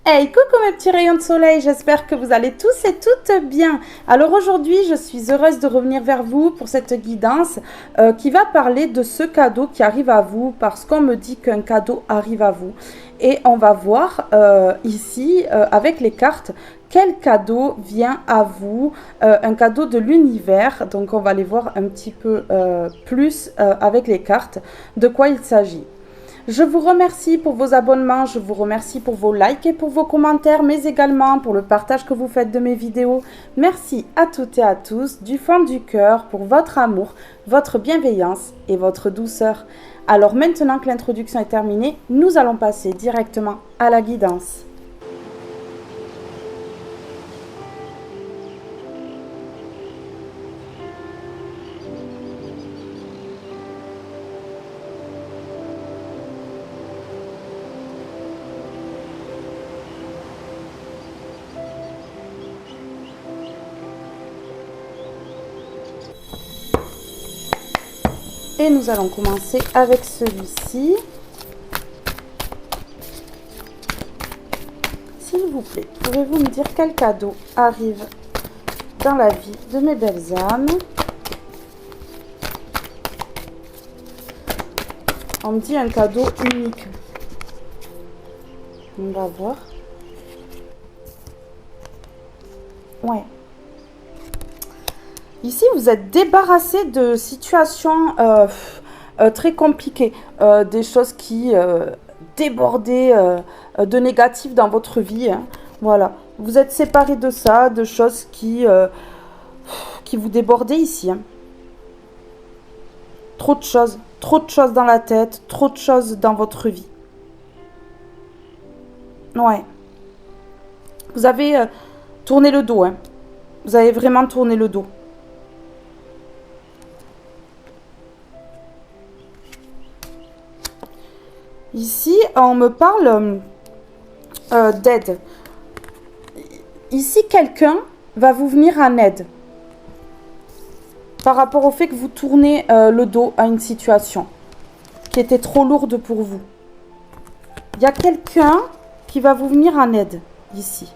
Hey, coucou mes petits rayons de soleil, j'espère que vous allez tous et toutes bien. Alors aujourd'hui, je suis heureuse de revenir vers vous pour cette guidance qui va parler de ce cadeau qui arrive à vous parce qu'on me dit qu'un cadeau arrive à vous. Et on va voir ici avec les cartes quel cadeau vient à vous, un cadeau de l'univers. Donc on va aller voir un petit peu plus avec les cartes de quoi il s'agit. Je vous remercie pour vos abonnements, je vous remercie pour vos likes et pour vos commentaires, mais également pour le partage que vous faites de mes vidéos. Merci à toutes et à tous du fond du cœur pour votre amour, votre bienveillance et votre douceur. Alors maintenant que l'introduction est terminée, nous allons passer directement à la guidance. Et nous allons commencer avec celui-ci. S'il vous plaît, pouvez-vous me dire quel cadeau arrive dans la vie de mes belles âmes? On me dit un cadeau unique. On va voir. Ouais. Ici, vous êtes débarrassé de situations très compliquées, des choses qui débordaient de négatif dans votre vie. Hein. Voilà, vous êtes séparé de ça, de choses qui vous débordaient ici. Hein. Trop de choses dans la tête, trop de choses dans votre vie. Ouais. Vous avez tourné le dos. Hein. Vous avez vraiment tourné le dos. Ici, on me parle d'aide. Ici, quelqu'un va vous venir en aide par rapport au fait que vous tournez le dos à une situation qui était trop lourde pour vous. Il y a quelqu'un qui va vous venir en aide ici.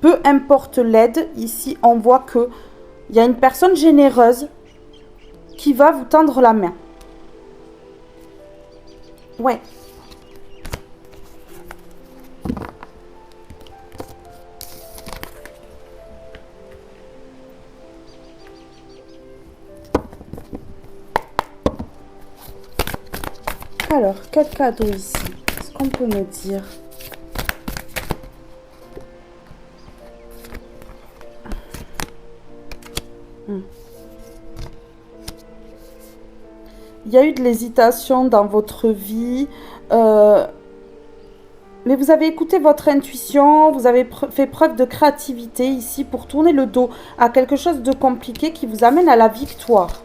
Peu importe l'aide, ici, on voit qu'il y a une personne généreuse qui va vous tendre la main. Ouais. Alors, quel cadeau ici? Est-ce qu'on peut me dire? Il y a eu de l'hésitation dans votre vie, mais vous avez écouté votre intuition, vous avez fait preuve de créativité ici pour tourner le dos à quelque chose de compliqué qui vous amène à la victoire.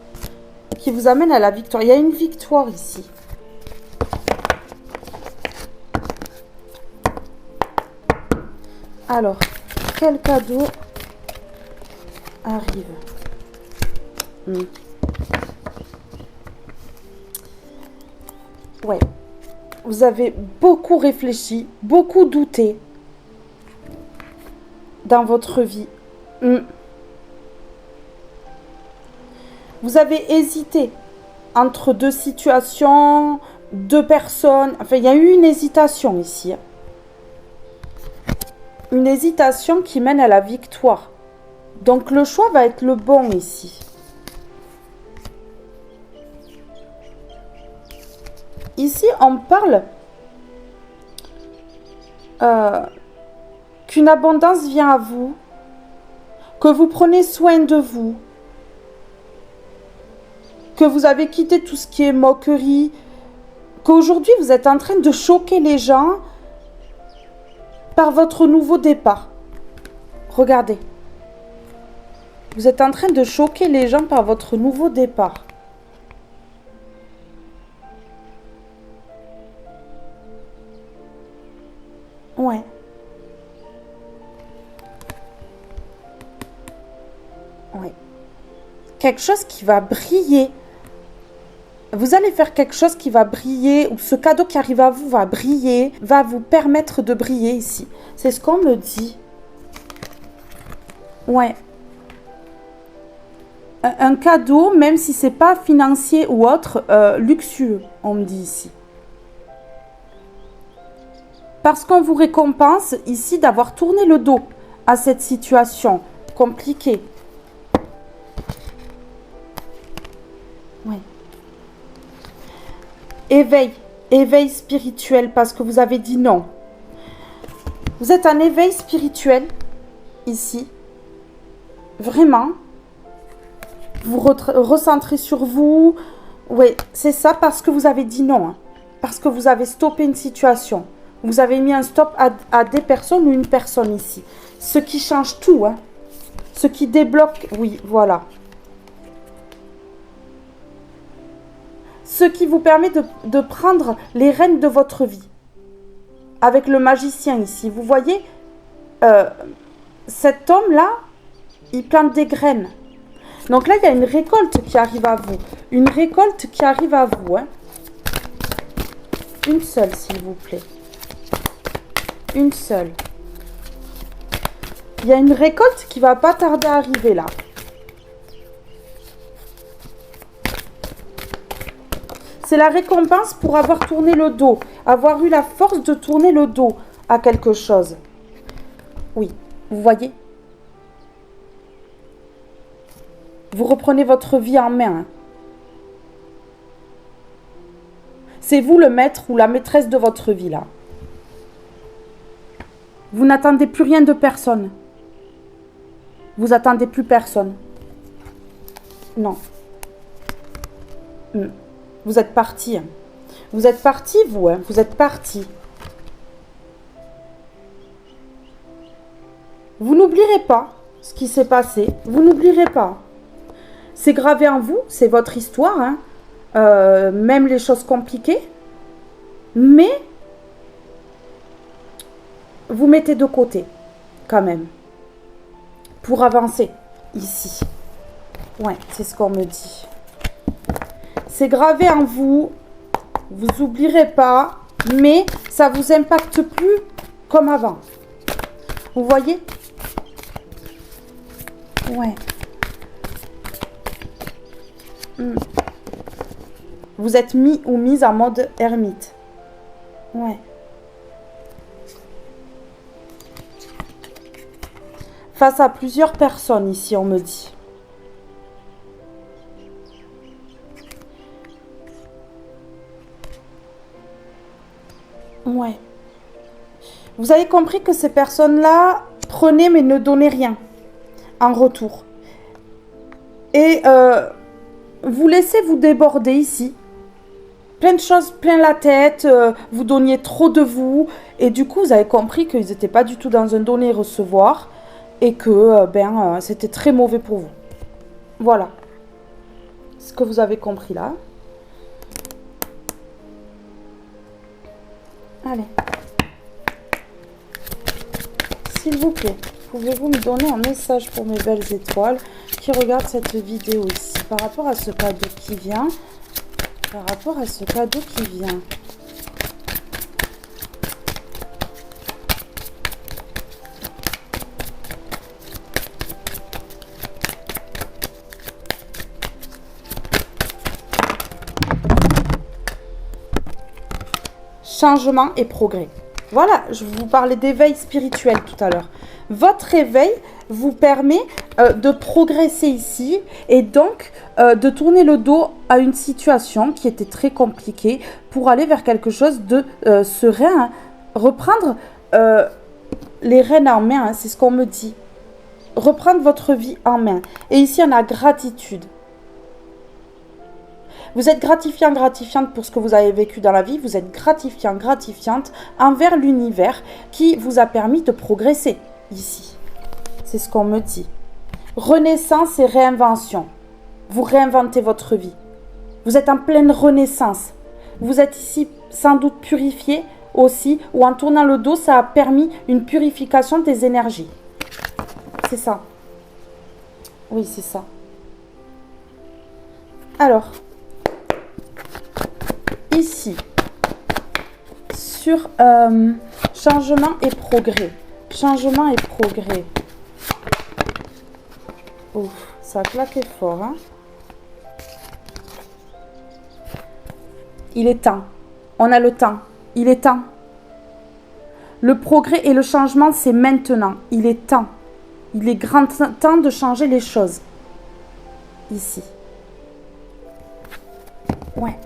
Qui vous amène à la victoire. Il y a une victoire ici. Alors, quel cadeau arrive? Ouais. Vous avez beaucoup réfléchi, beaucoup douté dans votre vie. Vous avez hésité entre deux situations, deux personnes. Enfin, il y a eu une hésitation ici. Une hésitation qui mène à la victoire. Donc, le choix va être le bon ici. Ici, on parle qu'une abondance vient à vous, que vous prenez soin de vous, que vous avez quitté tout ce qui est moquerie, qu'aujourd'hui vous êtes en train de choquer les gens par votre nouveau départ. Regardez. Vous êtes en train de choquer les gens par votre nouveau départ. Ouais. Ouais. Quelque chose qui va briller Vous allez faire quelque chose qui va briller, ou ce cadeau qui arrive à vous va briller, va vous permettre de briller ici. C'est ce qu'on me dit. Ouais. Un cadeau, même si c'est pas financier ou autre, luxueux, on me dit ici. Parce qu'on vous récompense ici d'avoir tourné le dos à cette situation compliquée. Oui. Éveil spirituel parce que vous avez dit non. Vous êtes en éveil spirituel ici. Vraiment. Vous recentrez sur vous. Oui, c'est ça parce que vous avez dit non. Hein. Parce que vous avez stoppé une situation. Vous avez mis un stop à des personnes ou une personne ici. Ce qui change tout. Hein. Ce qui débloque. Oui, voilà. Ce qui vous permet de prendre les rênes de votre vie. Avec le magicien ici. Vous voyez, cet homme-là, il plante des graines. Donc là, il y a une récolte qui arrive à vous. Une récolte qui arrive à vous. Hein. Une seule, s'il vous plaît. Une seule. Il y a une récolte qui va pas tarder à arriver là. C'est la récompense pour avoir tourné le dos. Avoir eu la force de tourner le dos à quelque chose. Oui, vous voyez? Vous reprenez votre vie en main. C'est vous le maître ou la maîtresse de votre vie là. Vous n'attendez plus rien de personne. Vous attendez plus personne. Non. Vous êtes parti. Vous êtes parti, vous. Hein. Vous êtes parti. Vous n'oublierez pas ce qui s'est passé. Vous n'oublierez pas. C'est gravé en vous. C'est votre histoire. Hein. Même les choses compliquées. Mais vous mettez de côté. Quand même. Pour avancer. Ici. Ouais, c'est ce qu'on me dit. C'est gravé en vous. Vous n'oublierez pas. Mais ça ne vous impacte plus comme avant. Vous voyez? Ouais. Vous êtes mis ou mise en mode ermite. Ouais. Face à plusieurs personnes ici, on me dit. Ouais. Vous avez compris que ces personnes-là prenaient mais ne donnaient rien en retour. Et vous laissez vous déborder ici. Plein de choses, plein la tête, vous donniez trop de vous. Et du coup, vous avez compris qu'ils n'étaient pas du tout dans un donner-recevoir. Et que c'était très mauvais pour vous. Voilà. Ce que vous avez compris là. Allez. S'il vous plaît, pouvez-vous me donner un message pour mes belles étoiles qui regardent cette vidéo ici par rapport à ce cadeau qui vient. Par rapport à ce cadeau qui vient. Changement et progrès. Voilà, je vous parlais d'éveil spirituel tout à l'heure. Votre éveil vous permet de progresser ici et donc de tourner le dos à une situation qui était très compliquée pour aller vers quelque chose de serein. Hein. Reprendre les rênes en main, hein, c'est ce qu'on me dit. Reprendre votre vie en main. Et ici, on a gratitude. Vous êtes gratifiant, gratifiante pour ce que vous avez vécu dans la vie. Vous êtes gratifiant, gratifiante envers l'univers qui vous a permis de progresser ici. C'est ce qu'on me dit. Renaissance et réinvention. Vous réinventez votre vie. Vous êtes en pleine renaissance. Vous êtes ici sans doute purifié aussi, ou en tournant le dos, ça a permis une purification des énergies. C'est ça. Oui, c'est ça. Alors, ici, sur changement et progrès. Changement et progrès. Ouf, ça a claqué fort, hein. Il est temps. On a le temps. Il est temps. Le progrès et le changement, c'est maintenant. Il est temps. Il est grand temps de changer les choses. Ici. Ouais.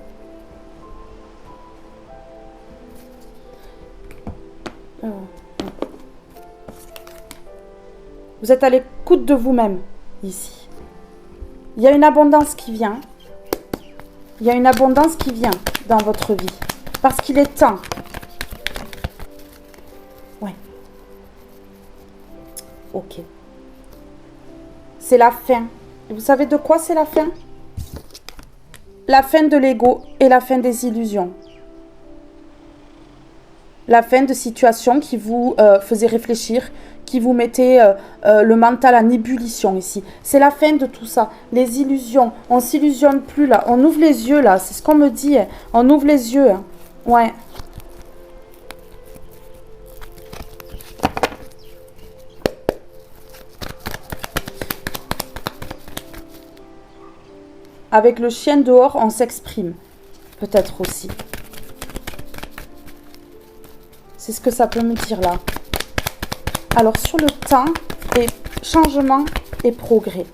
Vous êtes à l'écoute de vous-même, ici. Il y a une abondance qui vient. Il y a une abondance qui vient dans votre vie. Parce qu'il est temps. Ouais. Ok. C'est la fin. Et vous savez de quoi c'est la fin? La fin de l'ego et la fin des illusions. La fin de situations qui vous faisaient réfléchir, qui vous mettaient le mental en ébullition ici. C'est la fin de tout ça. Les illusions, on ne s'illusionne plus là. On ouvre les yeux là, c'est ce qu'on me dit. On ouvre les yeux. Hein. Ouais. Avec le chien dehors, on s'exprime. Peut-être aussi. C'est ce que ça peut me dire là. Alors, sur le temps, et changement et progrès.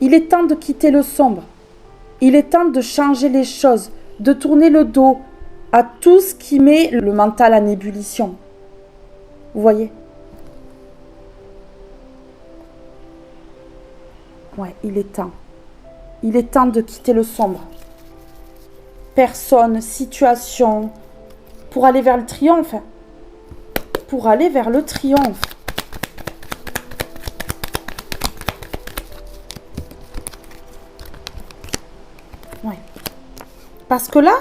Il est temps de quitter le sombre. Il est temps de changer les choses, de tourner le dos à tout ce qui met le mental en ébullition. Vous voyez? Ouais, il est temps. Il est temps de quitter le sombre. Personne, situation, pour aller vers le triomphe. Pour aller vers le triomphe. Ouais. Parce que là,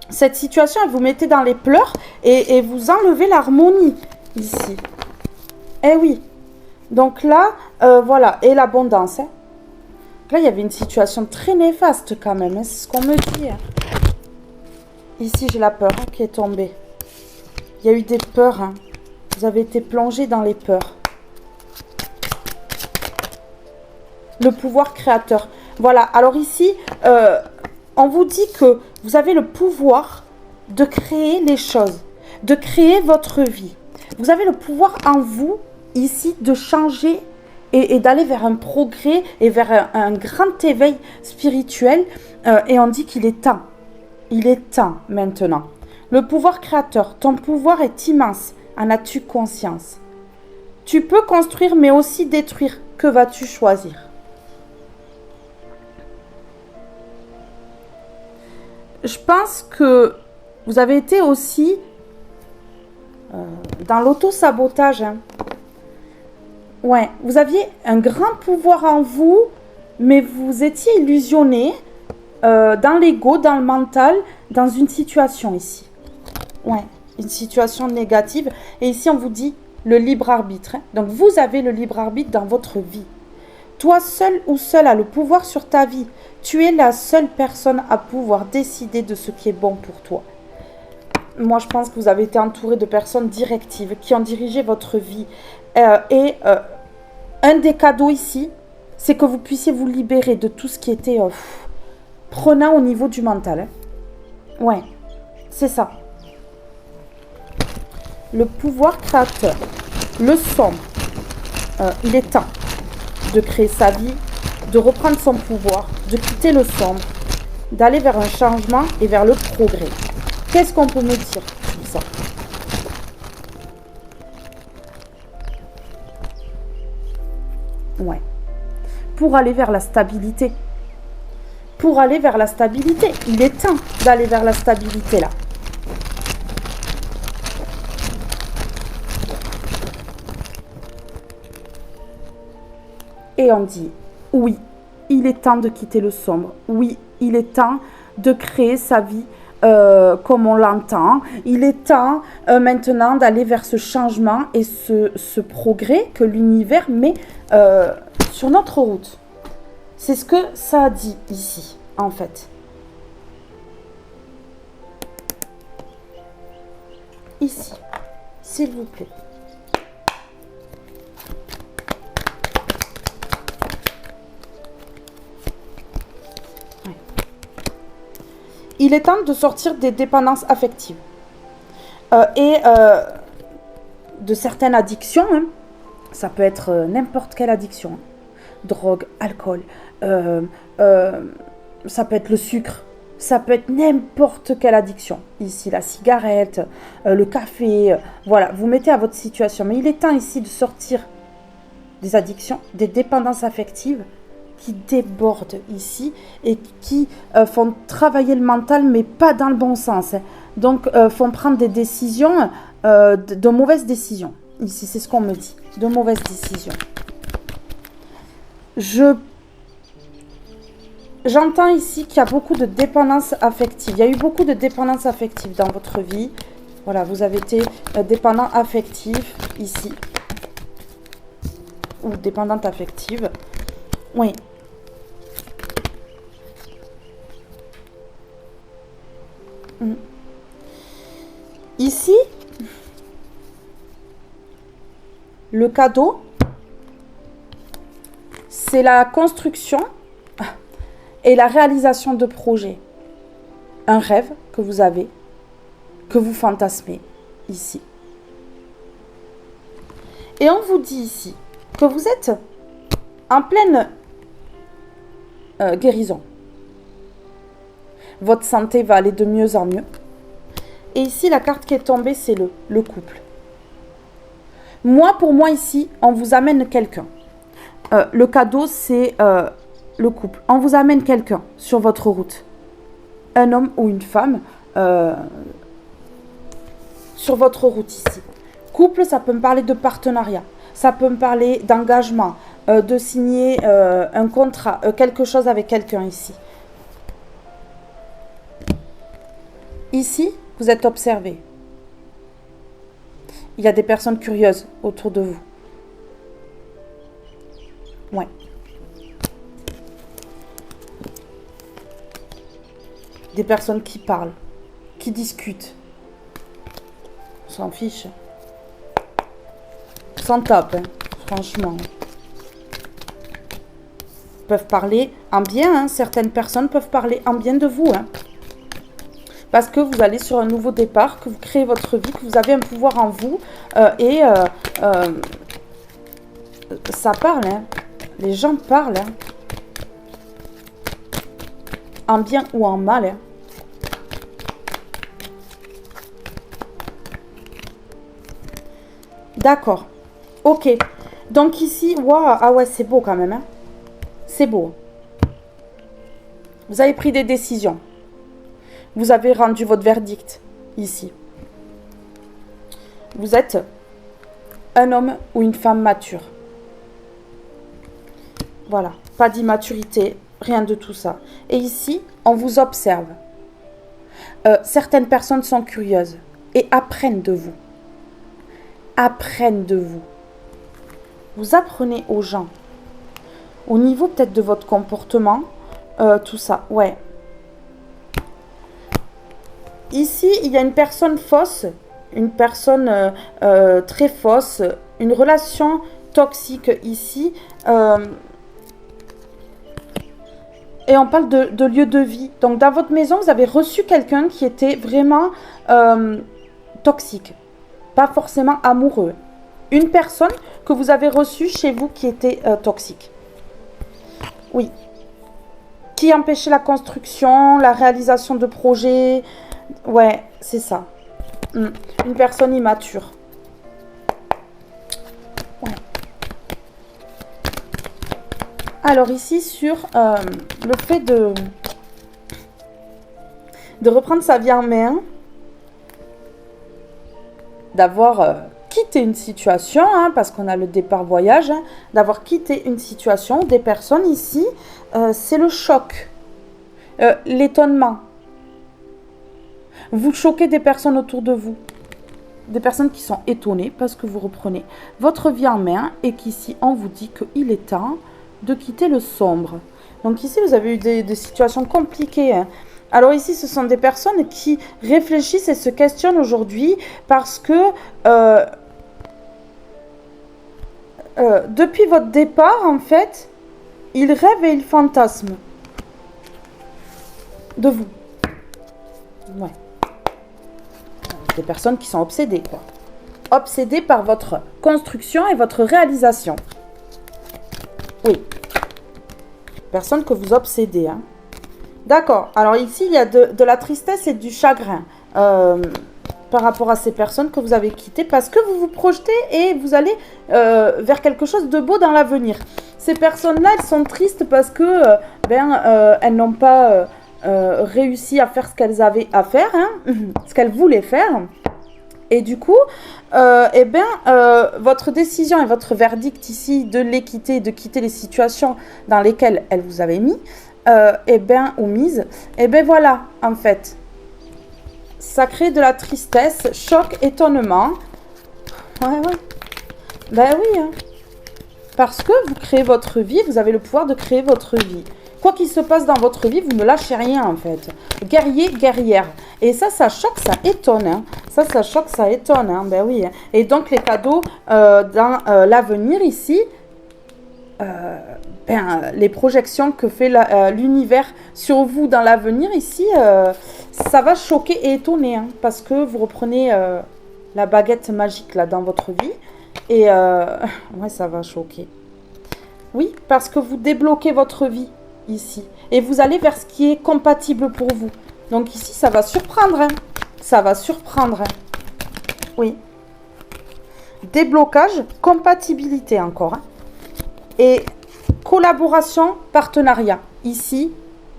cette situation, elle vous mettez dans les pleurs et vous enlevez l'harmonie ici. Eh oui. Donc là, voilà. Et l'abondance. Hein. Là, il y avait une situation très néfaste quand même. Hein, c'est ce qu'on me dit. Hein. Ici, j'ai la peur qui est tombée. Il y a eu des peurs. Hein. Vous avez été plongé dans les peurs. Le pouvoir créateur. Voilà. Alors ici, on vous dit que vous avez le pouvoir de créer les choses. De créer votre vie. Vous avez le pouvoir en vous, ici, de changer et d'aller vers un progrès et vers un grand éveil spirituel. Et on dit qu'il est temps. Il est temps maintenant. Le pouvoir créateur, ton pouvoir est immense. En as-tu conscience? Tu peux construire mais aussi détruire. Que vas-tu choisir? Je pense que vous avez été aussi dans l'auto-sabotage. Hein. Ouais, vous aviez un grand pouvoir en vous, mais vous étiez illusionné dans l'ego, dans le mental, dans une situation ici. Ouais, une situation négative. Et ici, on vous dit le libre arbitre. Hein. Donc, vous avez le libre arbitre dans votre vie. Toi, seul ou seul, as le pouvoir sur ta vie. Tu es la seule personne à pouvoir décider de ce qui est bon pour toi. Moi, je pense que vous avez été entouré de personnes directives qui ont dirigé votre vie. Un des cadeaux ici, c'est que vous puissiez vous libérer de tout ce qui était prenant au niveau du mental. Hein. Ouais, c'est ça. Le pouvoir créateur, le sombre, il est temps de créer sa vie, de reprendre son pouvoir, de quitter le sombre, d'aller vers un changement et vers le progrès. Qu'est-ce qu'on peut me dire sur ça? Ouais. Pour aller vers la stabilité. Pour aller vers la stabilité. Il est temps d'aller vers la stabilité là. Et on dit, oui, il est temps de quitter le sombre. Oui, il est temps de créer sa vie comme on l'entend. Il est temps maintenant d'aller vers ce changement et ce progrès que l'univers met sur notre route. C'est ce que ça dit ici, en fait. Ici, s'il vous plaît. Ouais. Il est temps de sortir des dépendances affectives et de certaines addictions. Hein. Ça peut être n'importe quelle addiction. Hein. Drogue, alcool, ça peut être le sucre. Ça peut être n'importe quelle addiction. Ici, la cigarette, le café. Voilà, vous mettez à votre situation. Mais il est temps ici de sortir des addictions, des dépendances affectives qui débordent ici et qui font travailler le mental, mais pas dans le bon sens. Hein. Donc, font prendre des décisions, de mauvaises décisions. Ici, c'est ce qu'on me dit. De mauvaises décisions. J'entends ici qu'il y a beaucoup de dépendance affective. Il y a eu beaucoup de dépendance affective dans votre vie. Voilà, vous avez été dépendant affectif ici. Ou dépendante affective. Oui. Ici, le cadeau, c'est la construction et la réalisation de projets. Un rêve que vous avez, que vous fantasmez ici. Et on vous dit ici que vous êtes en pleine guérison. Votre santé va aller de mieux en mieux. Et ici, la carte qui est tombée, c'est le couple. Pour moi ici, on vous amène quelqu'un. Le cadeau, c'est le couple. On vous amène quelqu'un sur votre route. Un homme ou une femme sur votre route ici. Couple, ça peut me parler de partenariat. Ça peut me parler d'engagement, de signer un contrat, quelque chose avec quelqu'un ici. Ici, vous êtes observé. Il y a des personnes curieuses autour de vous. Ouais. Des personnes qui parlent, qui discutent. On s'en fiche. On s'en tape, hein, franchement. Ils peuvent parler en bien, hein. Certaines personnes peuvent parler en bien de vous. Hein. Parce que vous allez sur un nouveau départ, que vous créez votre vie, que vous avez un pouvoir en vous. Ça parle, hein. Les gens parlent. Hein. En bien ou en mal. Hein. D'accord. Ok. Donc ici, waouh, ah ouais, c'est beau quand même. Hein. C'est beau. Vous avez pris des décisions. Vous avez rendu votre verdict ici. Vous êtes un homme ou une femme mature. Voilà. Pas d'immaturité, rien de tout ça. Et ici, on vous observe. Certaines personnes sont curieuses et apprennent de vous. Apprennent de vous. Vous apprenez aux gens. Au niveau peut-être de votre comportement, tout ça, ouais. Ici, il y a une personne fausse, une personne très fausse, une relation toxique ici. Et on parle de lieu de vie. Donc, dans votre maison, vous avez reçu quelqu'un qui était vraiment toxique. Pas forcément amoureux. Une personne que vous avez reçue chez vous qui était toxique. Oui. Qui empêchait la construction, la réalisation de projets. Ouais, c'est ça. Une personne immature. Ouais. Alors ici, sur le fait de reprendre sa vie en main, d'avoir quitté une situation, hein, parce qu'on a le départ voyage, hein, d'avoir quitté une situation, des personnes ici, c'est le choc, l'étonnement. Vous choquez des personnes autour de vous, des personnes qui sont étonnées parce que vous reprenez votre vie en main et qu'ici on vous dit qu'il est temps de quitter le sombre. Donc ici, vous avez eu des situations compliquées, hein. Alors ici, ce sont des personnes qui réfléchissent et se questionnent aujourd'hui parce que depuis votre départ, en fait, ils rêvent et ils fantasment de vous. Ouais. Des personnes qui sont obsédées, quoi. Obsédées par votre construction et votre réalisation. Oui. Personne que vous obsédez, hein. D'accord. Alors ici, il y a de la tristesse et du chagrin par rapport à ces personnes que vous avez quittées parce que vous vous projetez et vous allez vers quelque chose de beau dans l'avenir. Ces personnes-là, elles sont tristes parce que elles n'ont pas réussi à faire ce qu'elles avaient à faire, hein, ce qu'elles voulaient faire. Et du coup, votre décision et votre verdict ici de les quitter, de quitter les situations dans lesquelles elles vous avaient mis, ou mise, voilà, en fait, ça crée de la tristesse, choc, étonnement. Ouais. Ben oui, hein. Parce que vous créez votre vie, vous avez le pouvoir de créer votre vie. Quoi qu'il se passe dans votre vie, vous ne lâchez rien, en fait. Guerrier, guerrière. Et ça choque, ça étonne, hein. Ça choque, ça étonne, hein. Ben oui, hein. Et donc, les cadeaux dans l'avenir, ici, les projections que fait l'univers sur vous dans l'avenir, ici, ça va choquer et étonner, hein, parce que vous reprenez la baguette magique, là, dans votre vie. Et, ouais, ça va choquer. Oui, parce que vous débloquez votre vie, ici. Et vous allez vers ce qui est compatible pour vous. Donc ici, ça va surprendre, hein. Ça va surprendre, hein. Oui. Déblocage, compatibilité encore, hein. Et collaboration, partenariat. Ici,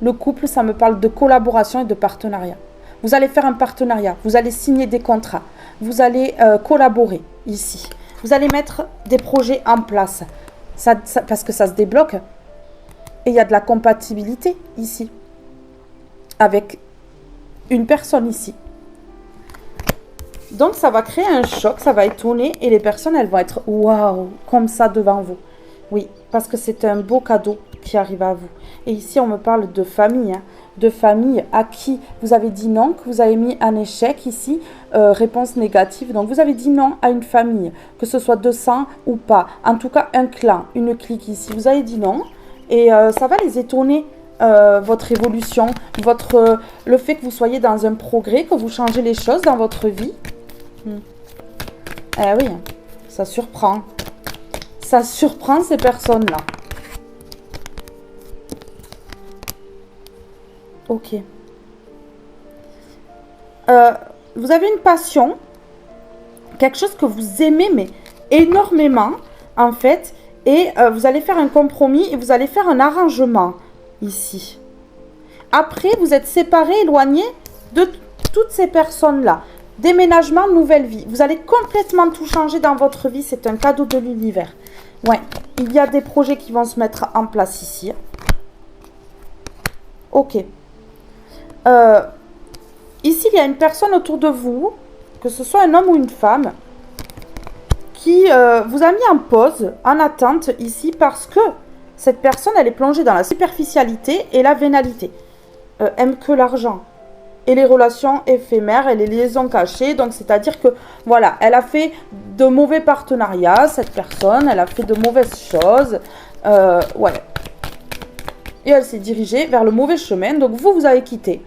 le couple, ça me parle de collaboration et de partenariat. Vous allez faire un partenariat, vous allez signer des contrats, vous allez collaborer ici. Vous allez mettre des projets en place, parce que ça se débloque. Et il y a de la compatibilité ici, avec une personne ici. Donc, ça va créer un choc, ça va étonner, et les personnes, elles vont être waouh, comme ça devant vous. Oui, parce que c'est un beau cadeau qui arrive à vous. Et ici, on me parle de famille, hein, de famille à qui vous avez dit non, que vous avez mis un échec ici, réponse négative. Donc, vous avez dit non à une famille, que ce soit de sang ou pas. En tout cas, un clan, une clique ici. Vous avez dit non et ça va les étonner, votre évolution, le fait que vous soyez dans un progrès, que vous changez les choses dans votre vie. Eh oui, ça surprend. Ça surprend ces personnes-là. Ok. Vous avez une passion, quelque chose que vous aimez, mais énormément, en fait, et vous allez faire un compromis et vous allez faire un arrangement ici. Après, vous êtes séparés, éloignés de toutes ces personnes-là. Déménagement, nouvelle vie. Vous allez complètement tout changer dans votre vie. C'est un cadeau de l'univers. Ouais, il y a des projets qui vont se mettre en place ici. Ok. Ici, il y a une personne autour de vous, que ce soit un homme ou une femme, qui vous a mis en pause, en attente ici, parce que cette personne, elle est plongée dans la superficialité et la vénalité. Aime que l'argent. Et les relations éphémères et les liaisons cachées. Donc, c'est-à-dire que, voilà, elle a fait de mauvais partenariats, cette personne. Elle a fait de mauvaises choses. Ouais. Et elle s'est dirigée vers le mauvais chemin. Donc, vous avez quitté.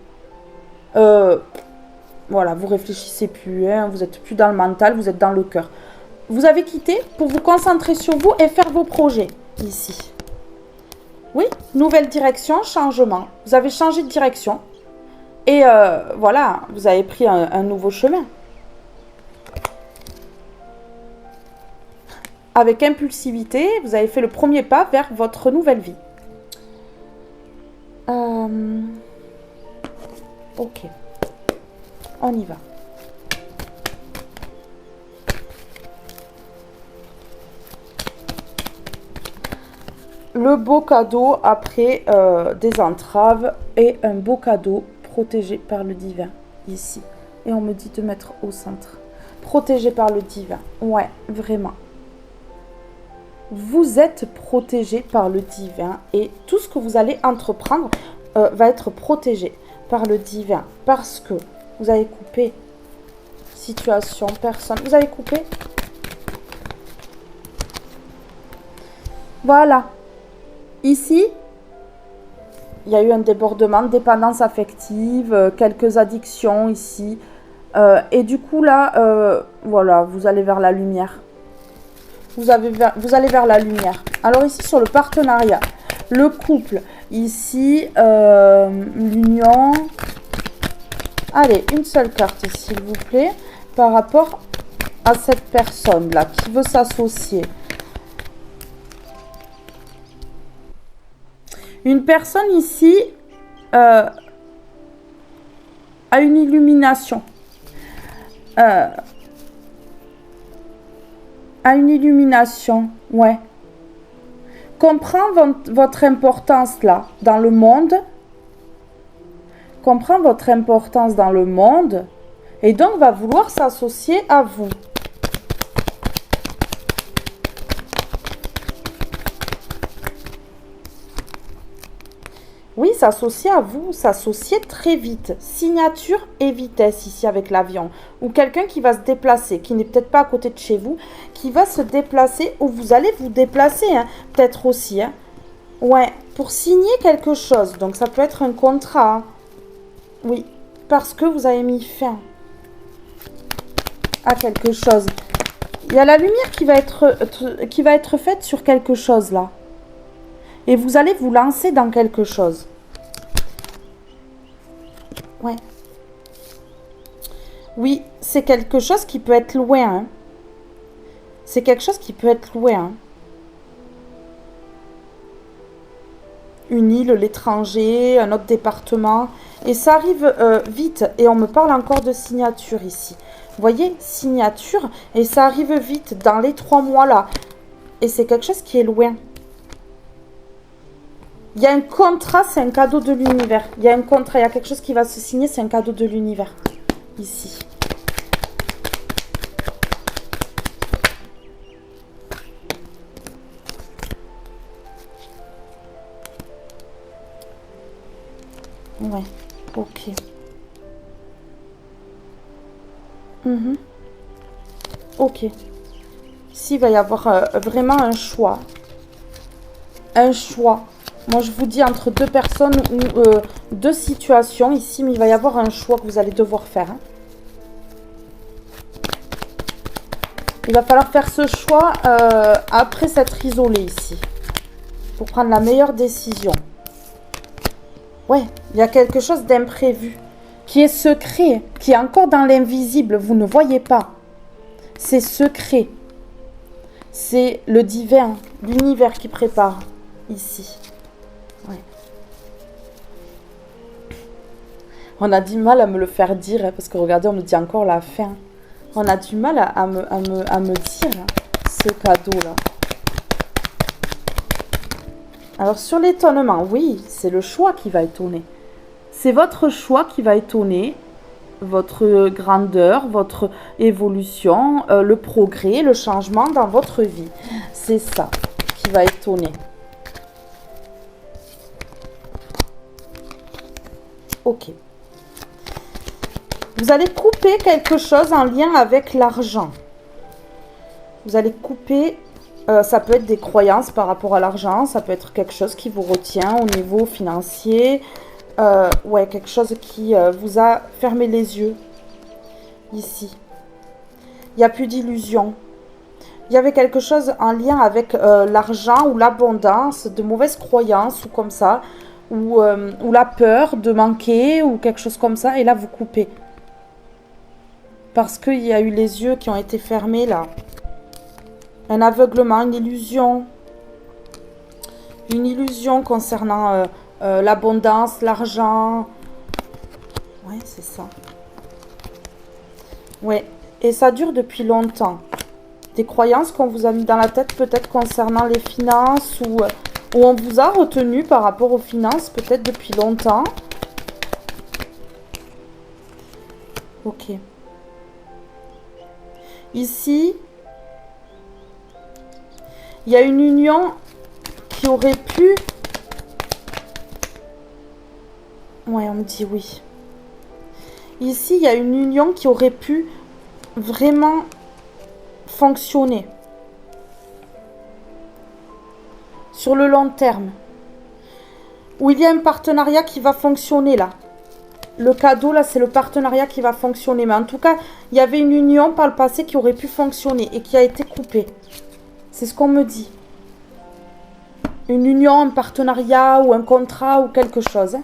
Voilà, vous réfléchissez plus. Hein, vous n'êtes plus dans le mental, vous êtes dans le cœur. Vous avez quitté pour vous concentrer sur vous et faire vos projets, ici. Oui, nouvelle direction, changement. Vous avez changé de direction. Et voilà, vous avez pris un nouveau chemin. Avec impulsivité, vous avez fait le premier pas vers votre nouvelle vie. Ok. On y va. Le beau cadeau après des entraves et un beau cadeau protégé par le divin, ici. Et on me dit de mettre au centre. Protégé par le divin. Ouais, vraiment. vous êtes protégé par le divin et tout ce que vous allez entreprendre va être protégé par le divin parce que vous avez coupé situation, personne. Vous avez coupé. Voilà. Ici, il y a eu un débordement, dépendance affective, quelques addictions ici. Et du coup, là, voilà, vous allez vers la lumière. Vous allez vers la lumière. Alors ici, sur le partenariat, le couple, ici, l'union. Allez, une seule carte, s'il vous plaît, par rapport à cette personne-là qui veut s'associer. Une personne ici a une illumination. A une illumination, ouais. Comprend votre importance là, dans le monde. Comprend votre importance dans le monde. Et donc va vouloir s'associer à vous. Oui, s'associer à vous, s'associer très vite. Signature et vitesse ici avec l'avion. Ou quelqu'un qui va se déplacer, qui n'est peut-être pas à côté de chez vous, qui va se déplacer ou vous allez vous déplacer, hein, peut-être aussi. Hein. Ouais, pour signer quelque chose. Donc ça peut être un contrat. Hein. Oui, parce que vous avez mis fin à quelque chose. Il y a la lumière qui va être faite sur quelque chose là. Et vous allez vous lancer dans quelque chose. Ouais. Oui, c'est quelque chose qui peut être loin. Hein. C'est quelque chose qui peut être loin. Hein. Une île, l'étranger, un autre département. Et ça arrive vite. Et on me parle encore de signature ici. Vous voyez, signature. Et ça arrive vite dans les 3 mois là. Et c'est quelque chose qui est loin. Il y a un contrat, c'est un cadeau de l'univers. Il y a un contrat, il y a quelque chose qui va se signer, c'est un cadeau de l'univers. Ici. Ouais, ok. Ok. Ici, il va y avoir vraiment un choix. Un choix. Moi, je vous dis entre 2 personnes ou 2 situations ici, mais il va y avoir un choix que vous allez devoir faire. Hein. Il va falloir faire ce choix après s'être isolé ici, pour prendre la meilleure décision. Ouais, il y a quelque chose d'imprévu, qui est secret, qui est encore dans l'invisible, vous ne voyez pas. C'est secret. C'est le divin, l'univers qui prépare ici. Ouais. On a du mal à me le faire dire, hein, parce que regardez, on me dit encore la fin. On a du mal à me dire hein, ce cadeau-là. Alors, sur l'étonnement, oui, c'est le choix qui va étonner. C'est votre choix qui va étonner, votre grandeur, votre évolution, le progrès, le changement dans votre vie. C'est ça qui va étonner. Ok. Vous allez couper quelque chose en lien avec l'argent. Vous allez couper, ça peut être des croyances par rapport à l'argent, ça peut être quelque chose qui vous retient au niveau financier. Ouais, quelque chose qui vous a fermé les yeux. Ici. Il n'y a plus d'illusion. Il y avait quelque chose en lien avec l'argent ou l'abondance, de mauvaises croyances ou comme ça. Ou la peur de manquer ou quelque chose comme ça. Et là, vous coupez. Parce qu'il y a eu les yeux qui ont été fermés là. Un aveuglement, une illusion. Une illusion concernant l'abondance, l'argent. Ouais, c'est ça. Ouais, et ça dure depuis longtemps. Des croyances qu'on vous a mis dans la tête peut-être concernant les finances ou on vous a retenu par rapport aux finances peut-être depuis longtemps. Ok. Ici, Il y a une union qui aurait pu... Ouais, on me dit oui. Ici, il y a une union qui aurait pu vraiment fonctionner. Sur le long terme. Où il y a un partenariat qui va fonctionner là. Le cadeau là, c'est le partenariat qui va fonctionner. Mais en tout cas, il y avait une union par le passé qui aurait pu fonctionner et qui a été coupée. C'est ce qu'on me dit. Une union, un partenariat ou un contrat ou quelque chose.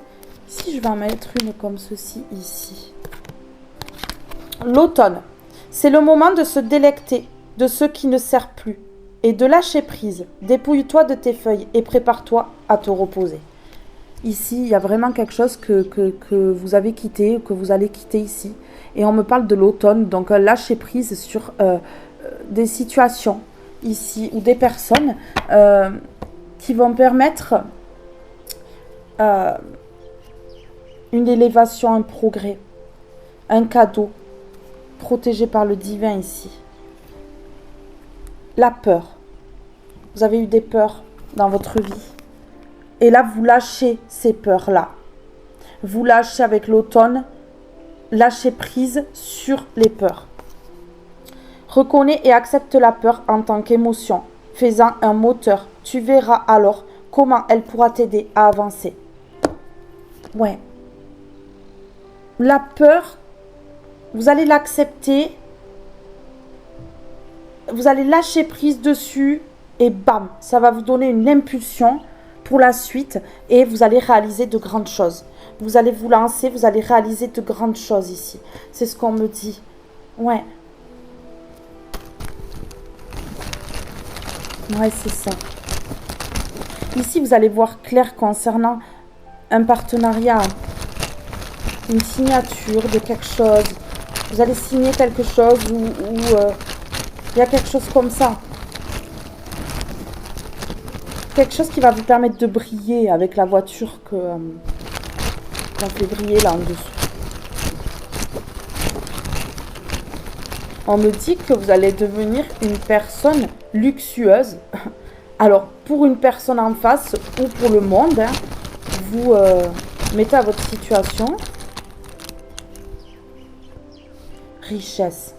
Si je vais en mettre une comme ceci ici. L'automne. C'est le moment de se délecter de ce qui ne sert plus et de lâcher prise. Dépouille-toi de tes feuilles et prépare-toi à te reposer. Ici, il y a vraiment quelque chose que vous avez quitté, que vous allez quitter ici. Et on me parle de l'automne, donc lâcher prise sur des situations ici ou des personnes qui vont permettre une élévation, un progrès, un cadeau protégé par le divin ici. La peur. Vous avez eu des peurs dans votre vie. Et là, vous lâchez ces peurs-là. Vous lâchez avec l'automne, lâchez prise sur les peurs. Reconnais et accepte la peur en tant qu'émotion, faisant un moteur. Tu verras alors comment elle pourra t'aider à avancer. Ouais. La peur, vous allez l'accepter. Vous allez lâcher prise dessus et bam, ça va vous donner une impulsion pour la suite et vous allez réaliser de grandes choses. Vous allez vous lancer, vous allez réaliser de grandes choses ici. C'est ce qu'on me dit. Ouais. Ouais, c'est ça. Ici, vous allez voir clair concernant un partenariat, une signature de quelque chose. Vous allez signer quelque chose ou il y a quelque chose comme ça. Quelque chose qui va vous permettre de briller avec la voiture qu'on fait briller là en dessous. On me dit que vous allez devenir une personne luxueuse. Alors, pour une personne en face ou pour le monde, hein, vous mettez à votre situation. Richesse.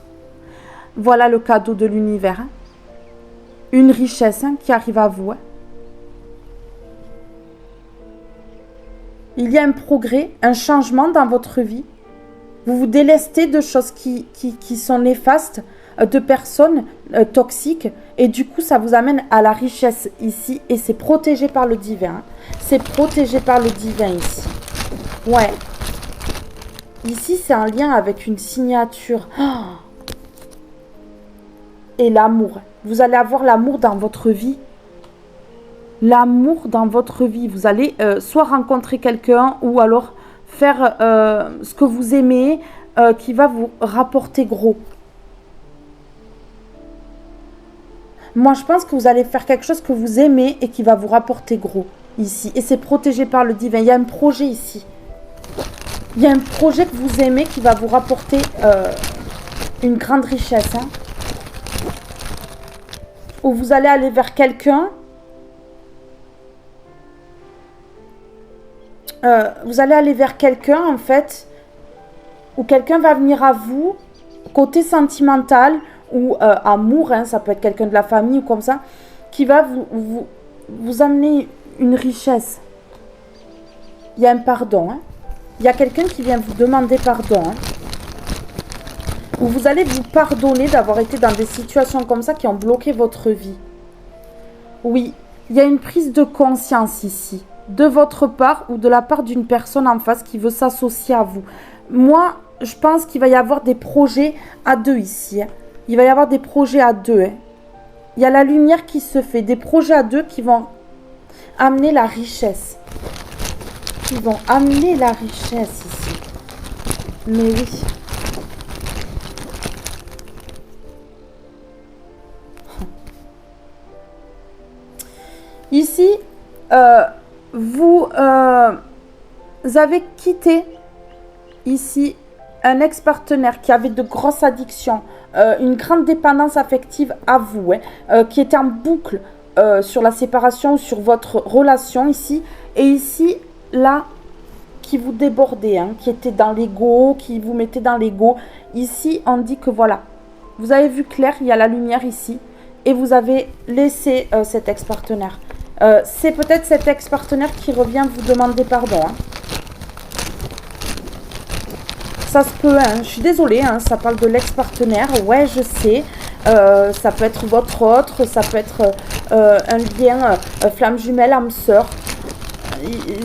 Voilà le cadeau de l'univers. Hein. Une richesse qui arrive à vous. Hein. Il y a un progrès, un changement dans votre vie. Vous vous délestez de choses qui sont néfastes, de personnes toxiques. Et du coup, ça vous amène à la richesse ici. Et c'est protégé par le divin. Hein. C'est protégé par le divin ici. Ouais. Ici, c'est un lien avec une signature. Oh. Et l'amour. Vous allez avoir l'amour dans votre vie. L'amour dans votre vie. Vous allez soit rencontrer quelqu'un ou alors faire ce que vous aimez qui va vous rapporter gros. Moi, je pense que vous allez faire quelque chose que vous aimez et qui va vous rapporter gros ici. Et c'est protégé par le divin. Il y a un projet ici. Il y a un projet que vous aimez qui va vous rapporter une grande richesse. Hein, où vous allez aller vers quelqu'un. Vous allez aller vers quelqu'un, en fait, où quelqu'un va venir à vous, côté sentimental ou amour, hein, ça peut être quelqu'un de la famille ou comme ça, qui va vous amener une richesse. Il y a un pardon. Hein. Il y a quelqu'un qui vient vous demander pardon. Hein. Où vous allez vous pardonner d'avoir été dans des situations comme ça qui ont bloqué votre vie. Oui, il y a une prise de conscience ici. De votre part ou de la part d'une personne en face qui veut s'associer à vous. Moi, je pense qu'il va y avoir des projets à deux ici. Hein. Il va y avoir des projets à deux. Hein. Il y a la lumière qui se fait. Des projets à deux qui vont amener la richesse. Qui vont amener la richesse ici. Mais oui. Ici, vous avez quitté ici un ex-partenaire qui avait de grosses addictions, une grande dépendance affective à vous, hein, qui était en boucle sur la séparation, sur votre relation ici. Et ici, là, qui vous débordait, hein, qui était dans l'ego, qui vous mettait dans l'ego. Ici, on dit que voilà, vous avez vu clair, il y a la lumière ici. Et vous avez laissé cet ex-partenaire. C'est peut-être cet ex-partenaire qui revient vous demander pardon. Hein. Ça se peut, hein. Je suis désolée, hein, ça parle de l'ex-partenaire. Ouais, je sais. Ça peut être votre autre, ça peut être un lien flamme jumelle, âme sœur.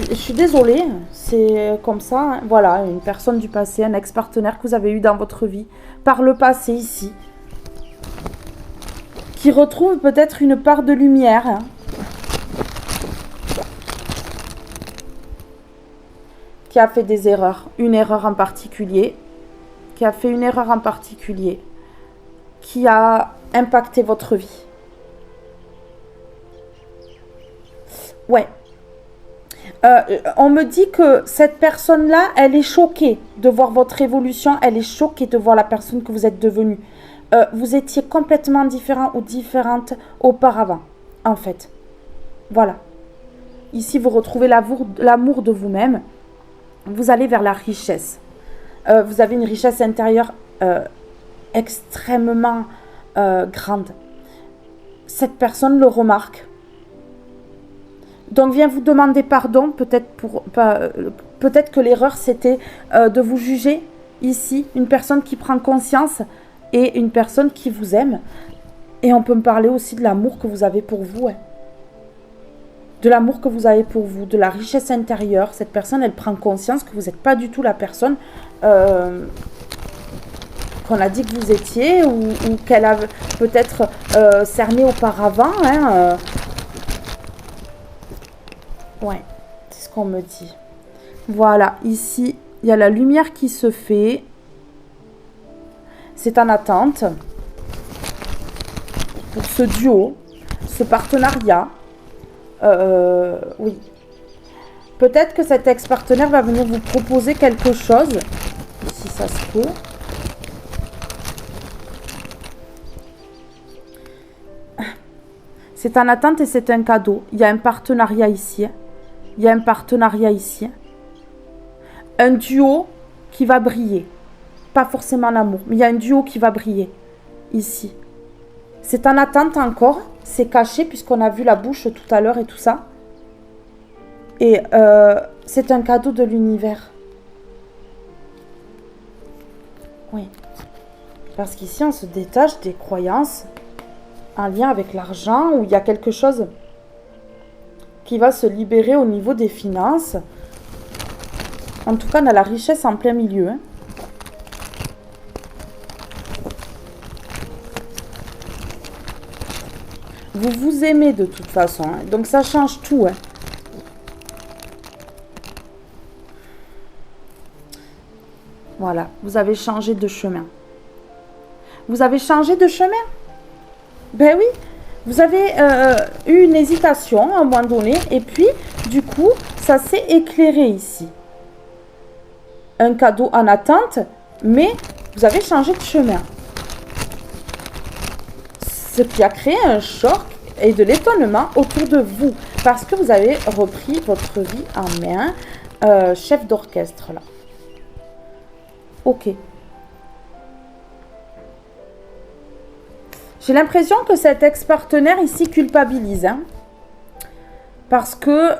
Je suis désolée, c'est comme ça. Hein. Voilà, une personne du passé, un ex-partenaire que vous avez eu dans votre vie, par le passé ici, qui retrouve peut-être une part de lumière. Hein. Qui a fait des erreurs, une erreur en particulier, qui a fait une erreur en particulier, qui a impacté votre vie. Ouais. On me dit que cette personne-là, elle est choquée de voir votre évolution, elle est choquée de voir la personne que vous êtes devenue. Vous étiez complètement différent ou différente auparavant, en fait. Voilà. Ici, vous retrouvez l'amour de vous-même. Vous allez vers la richesse. Vous avez une richesse intérieure extrêmement grande. Cette personne le remarque. Donc vient vous demander pardon, peut-être que l'erreur c'était de vous juger ici, une personne qui prend conscience et une personne qui vous aime. Et on peut me parler aussi de l'amour que vous avez pour vous. Hein. De l'amour que vous avez pour vous, de la richesse intérieure. Cette personne, elle prend conscience que vous n'êtes pas du tout la personne qu'on a dit que vous étiez ou qu'elle a peut-être cerné auparavant. Hein, Ouais, c'est ce qu'on me dit. Voilà, ici, il y a la lumière qui se fait. C'est en attente pour ce duo, ce partenariat. Oui. Peut-être que cet ex-partenaire va venir vous proposer quelque chose. Si ça se peut. C'est en attente et c'est un cadeau. Il y a un partenariat ici. Il y a un partenariat ici. Un duo qui va briller. Pas forcément l'amour, mais il y a un duo qui va briller. Ici. C'est en attente encore. C'est caché puisqu'on a vu la bouche tout à l'heure et tout ça. Et c'est un cadeau de l'univers. Oui. Parce qu'ici, on se détache des croyances en lien avec l'argent, où il y a quelque chose qui va se libérer au niveau des finances. En tout cas, on a la richesse en plein milieu. Hein. Vous vous aimez de toute façon. Hein. Donc, ça change tout. Hein. Voilà, vous avez changé de chemin. Vous avez changé de chemin? Ben oui, vous avez eu une hésitation à un moment donné et puis, du coup, ça s'est éclairé ici. Un cadeau en attente, mais vous avez changé de chemin. Ce qui a créé un choc et de l'étonnement autour de vous parce que vous avez repris votre vie en main, chef d'orchestre là. Ok. J'ai l'impression que cet ex-partenaire ici culpabilise. Hein, parce que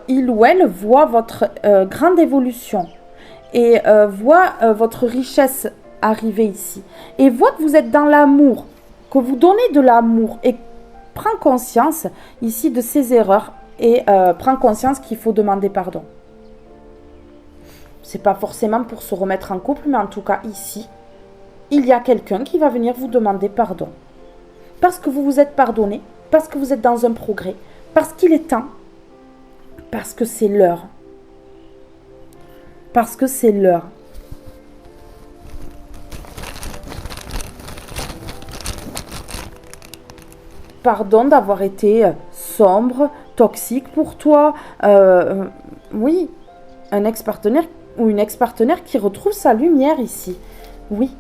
il ou elle voit votre grande évolution. Et voit votre richesse arriver ici. Et voit que vous êtes dans l'amour. Que vous donnez de l'amour. Et prend conscience ici de ses erreurs. Et prend conscience qu'il faut demander pardon. C'est pas forcément pour se remettre en couple. Mais en tout cas ici, il y a quelqu'un qui va venir vous demander pardon. Parce que vous vous êtes pardonné, parce que vous êtes dans un progrès, parce qu'il est temps, parce que c'est l'heure. Parce que c'est l'heure. Pardon d'avoir été sombre, toxique pour toi. Oui, un ex-partenaire ou une ex-partenaire qui retrouve sa lumière ici. Oui.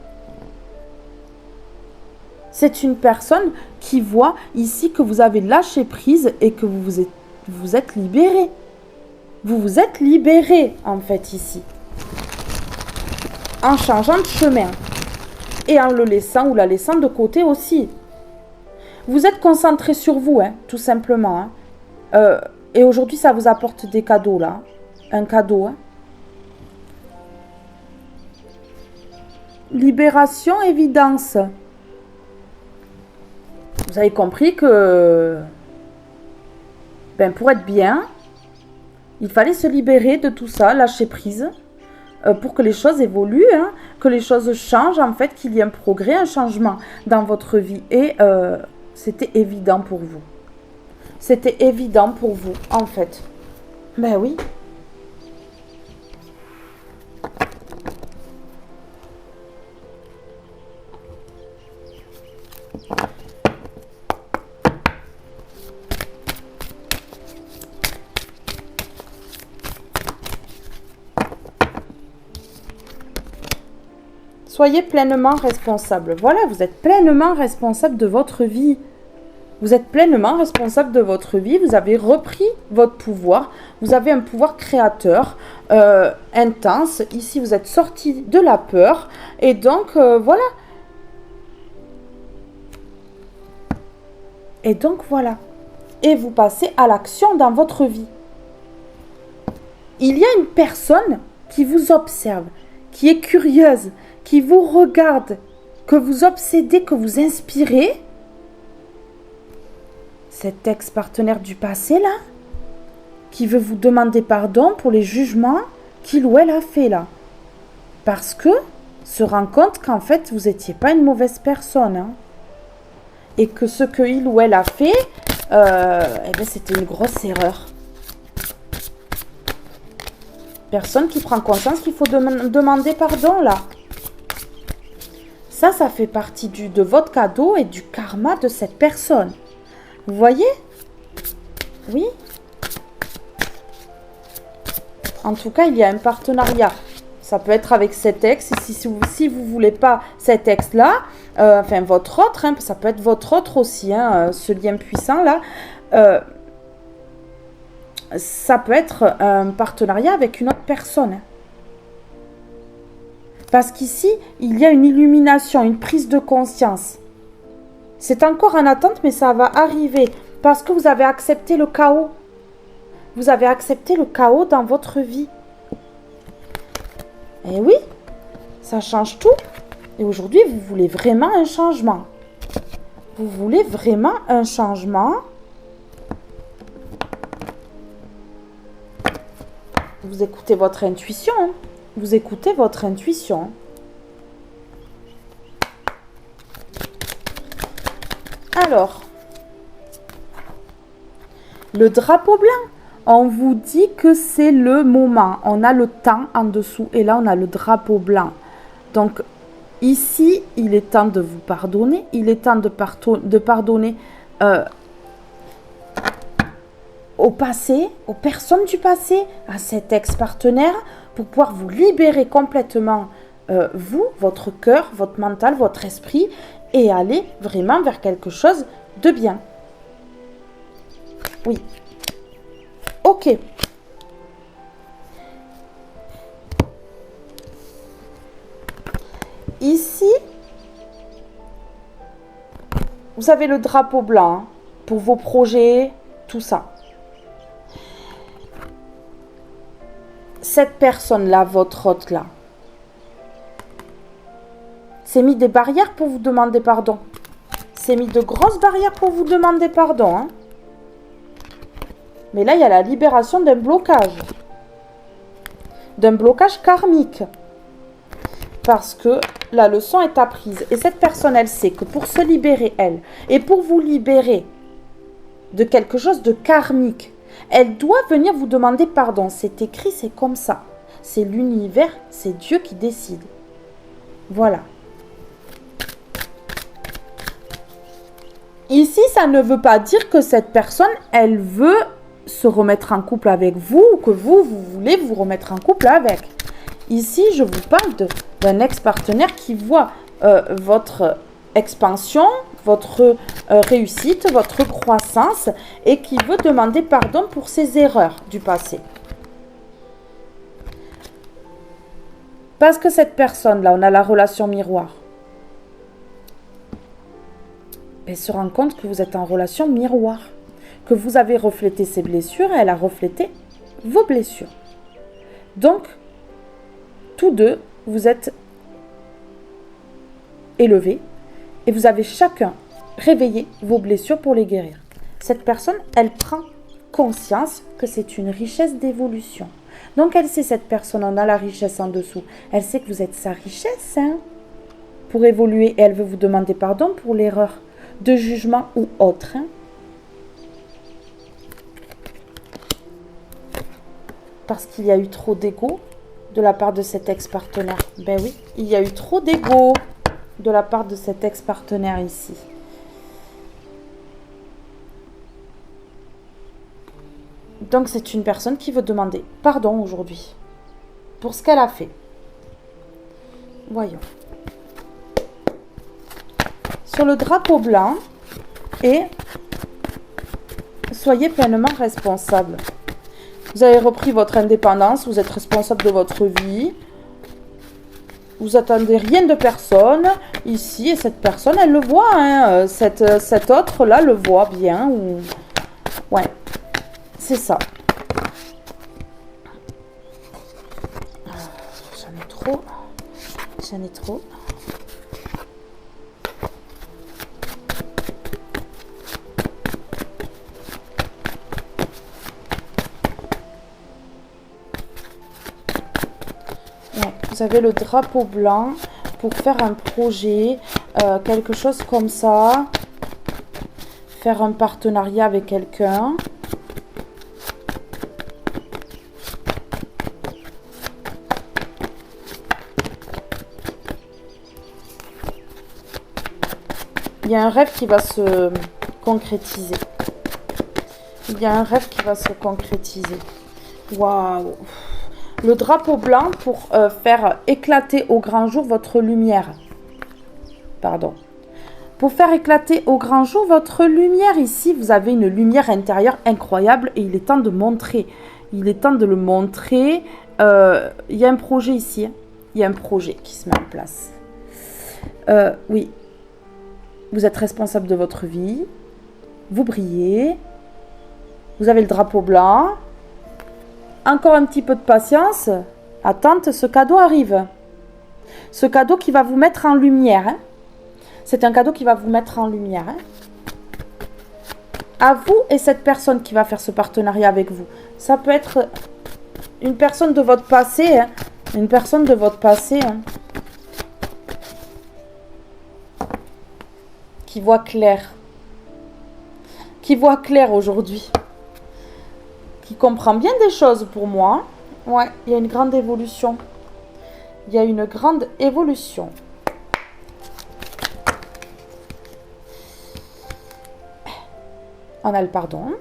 C'est une personne qui voit ici que vous avez lâché prise et que vous êtes libéré. Vous vous êtes libéré, en fait, ici. En changeant de chemin. Et en le laissant ou la laissant de côté aussi. Vous êtes concentré sur vous, hein, tout simplement. Hein. Et aujourd'hui, ça vous apporte des cadeaux, là. Un cadeau, hein. Libération, évidence. Vous avez compris que pour être bien, il fallait se libérer de tout ça, lâcher prise, pour que les choses évoluent, hein, que les choses changent, en fait, qu'il y ait un progrès, un changement dans votre vie. Et c'était évident pour vous. C'était évident pour vous, en fait. Ben oui. Soyez pleinement responsable. Voilà, vous êtes pleinement responsable de votre vie. Vous êtes pleinement responsable de votre vie. Vous avez repris votre pouvoir. Vous avez un pouvoir créateur intense. Ici, vous êtes sorti de la peur. Et donc, voilà. Et donc, voilà. Et vous passez à l'action dans votre vie. Il y a une personne qui vous observe, qui est curieuse, qui vous regarde, que vous obsédez, que vous inspirez. Cet ex-partenaire du passé, là, qui veut vous demander pardon pour les jugements qu'il ou elle a fait, là. Parce que se rend compte qu'en fait, vous n'étiez pas une mauvaise personne. Hein. Et que ce que il ou elle a fait, c'était une grosse erreur. Personne qui prend conscience qu'il faut demander pardon, là. Ça fait partie de votre cadeau et du karma de cette personne. Vous voyez? Oui. En tout cas, il y a un partenariat. Ça peut être avec cet ex. Et si vous ne voulez pas cet ex-là, votre autre, hein, ça peut être votre autre aussi, hein, ce lien puissant-là, ça peut être un partenariat avec une autre personne. Parce qu'ici, il y a une illumination, une prise de conscience. C'est encore en attente, mais ça va arriver. Parce que vous avez accepté le chaos. Vous avez accepté le chaos dans votre vie. Et oui, ça change tout. Et aujourd'hui, vous voulez vraiment un changement. Vous voulez vraiment un changement. Vous écoutez votre intuition. Hein. Vous écoutez votre intuition. Alors, le drapeau blanc, on vous dit que c'est le moment. On a le temps en dessous et là, on a le drapeau blanc. Donc, ici, il est temps de vous pardonner. Il est temps de pardonner au passé, aux personnes du passé, à cet ex-partenaire, pour pouvoir vous libérer complètement, vous, votre cœur, votre mental, votre esprit, et aller vraiment vers quelque chose de bien. Oui. Ok. Ici, vous avez le drapeau blanc hein, pour vos projets, tout ça. Cette personne-là, votre hôte-là, s'est mis des barrières pour vous demander pardon. S'est mis de grosses barrières pour vous demander pardon. Hein. Mais là, il y a la libération d'un blocage. D'un blocage karmique. Parce que la leçon est apprise. Et cette personne, elle sait que pour se libérer, elle, et pour vous libérer de quelque chose de karmique, elle doit venir vous demander pardon. C'est écrit, c'est comme ça. C'est l'univers, c'est Dieu qui décide. Voilà. Ici, ça ne veut pas dire que cette personne, elle veut se remettre en couple avec vous ou que vous voulez vous remettre en couple avec. Ici, je vous parle d'un ex-partenaire qui voit votre expansion, votre réussite, votre croissance et qui veut demander pardon pour ses erreurs du passé. Parce que cette personne-là, on a la relation miroir. Elle se rend compte que vous êtes en relation miroir. Que vous avez reflété ses blessures et elle a reflété vos blessures. Donc, tous deux, vous êtes élevés et vous avez chacun réveillé vos blessures pour les guérir. Cette personne, elle prend conscience que c'est une richesse d'évolution. Donc, elle sait, cette personne, on a la richesse en dessous. Elle sait que vous êtes sa richesse pour évoluer et elle veut vous demander pardon pour l'erreur de jugement ou autre. Parce qu'il y a eu trop d'ego de la part de cet ex-partenaire. Ben oui, il y a eu trop d'ego de la part de cet ex-partenaire ici. Donc c'est une personne qui veut demander pardon aujourd'hui pour ce qu'elle a fait. Voyons. Sur le drapeau blanc et soyez pleinement responsable. Vous avez repris votre indépendance, vous êtes responsable de votre vie. Vous attendez rien de personne ici et cette personne, elle le voit. Cet autre-là le voit bien. Ouais, c'est ça. J'en ai trop. Vous avez le drapeau blanc pour faire un projet, quelque chose comme ça. Faire un partenariat avec quelqu'un. Il y a un rêve qui va se concrétiser. Waouh! Le drapeau blanc pour faire éclater au grand jour votre lumière. Pardon. Pour faire éclater au grand jour votre lumière ici, vous avez une lumière intérieure incroyable et il est temps de montrer. Il est temps de le montrer. Il y a un projet ici. Il y a un projet qui se met en place. Oui. Vous êtes responsable de votre vie. Vous brillez. Vous avez le drapeau blanc. Encore un petit peu de patience. Attente, ce cadeau arrive. Ce cadeau qui va vous mettre en lumière. C'est un cadeau qui va vous mettre en lumière. À vous et cette personne qui va faire ce partenariat avec vous. Ça peut être une personne de votre passé. Une personne de votre passé. Qui voit clair. Qui voit clair aujourd'hui. Qui comprend bien des choses pour moi. Ouais, il y a une grande évolution. Il y a une grande évolution. On a le pardon.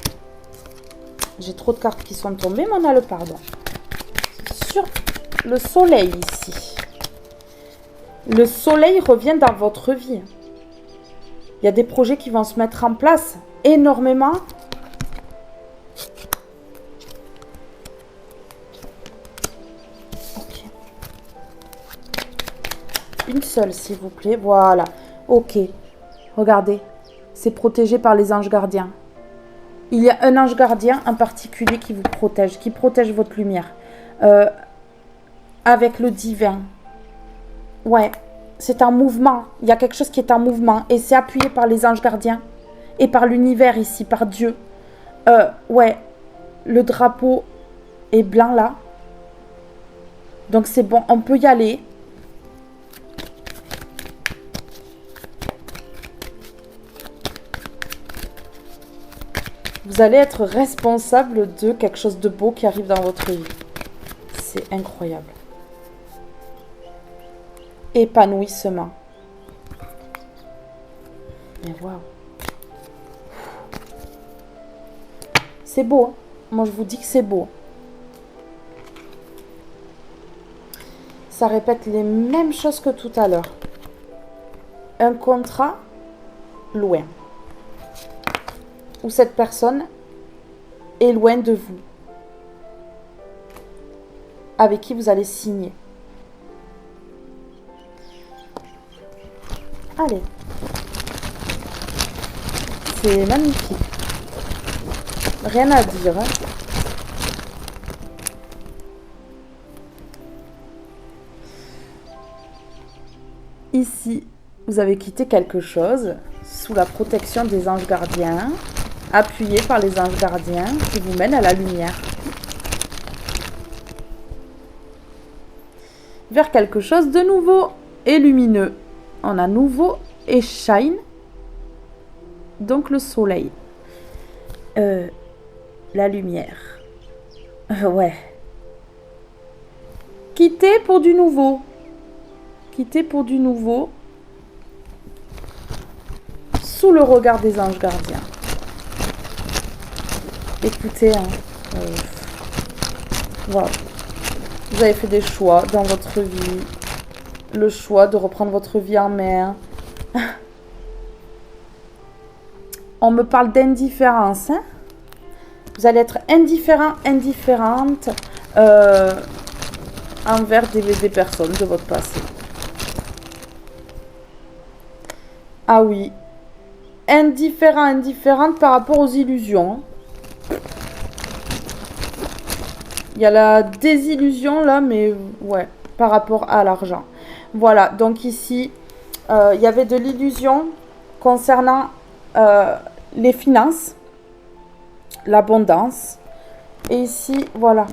J'ai trop de cartes qui sont tombées, mais on a le pardon. Sur le soleil ici. Le soleil revient dans votre vie. Il y a des projets qui vont se mettre en place énormément. Ok. Une seule, s'il vous plaît. Voilà. Ok. Regardez. C'est protégé par les anges gardiens. Il y a un ange gardien en particulier qui vous protège, qui protège votre lumière. Avec le divin. Ouais. C'est en mouvement. Il y a quelque chose qui est en mouvement. Et c'est appuyé par les anges gardiens. Et par l'univers ici, par Dieu. Ouais. Le drapeau est blanc là. Donc c'est bon, on peut y aller. Vous allez être responsable de quelque chose de beau qui arrive dans votre vie. C'est incroyable. Épanouissement. Mais waouh. C'est beau. Hein. Moi, je vous dis que c'est beau. Ça répète les mêmes choses que tout à l'heure. un contrat loin. Ou cette personne est loin de vous. Avec qui vous allez signer. Allez. C'est magnifique. Rien à dire. Hein. Ici, vous avez quitté quelque chose sous la protection des anges gardiens, appuyé par les anges gardiens qui vous mènent à la lumière. Vers quelque chose de nouveau et lumineux. On a nouveau et shine, donc le soleil. La lumière. Ouais. Quitter pour du nouveau. Quitter pour du nouveau. Sous le regard des anges gardiens. Écoutez, hein, voilà. Vous avez fait des choix dans votre vie. Le choix de reprendre votre vie en main. On me parle d'indifférence. Hein? Vous allez être indifférent, indifférente envers des personnes de votre passé. Ah oui. Indifférent, indifférente par rapport aux illusions. Il y a la désillusion là, mais ouais, par rapport à l'argent. Voilà, donc ici, il y avait de l'illusion concernant les finances, l'abondance. Et ici, voilà.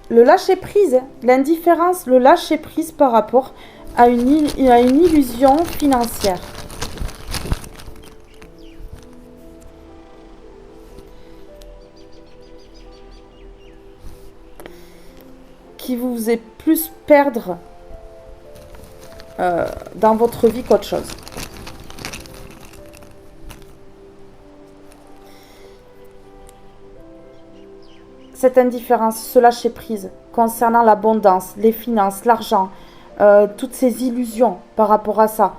Le lâcher-prise, l'indifférence, le lâcher-prise par rapport à une illusion financière. Qui vous faisait plus perdre dans votre vie qu'autre chose. Cette indifférence, ce lâcher prise concernant l'abondance, les finances, l'argent, toutes ces illusions par rapport à ça,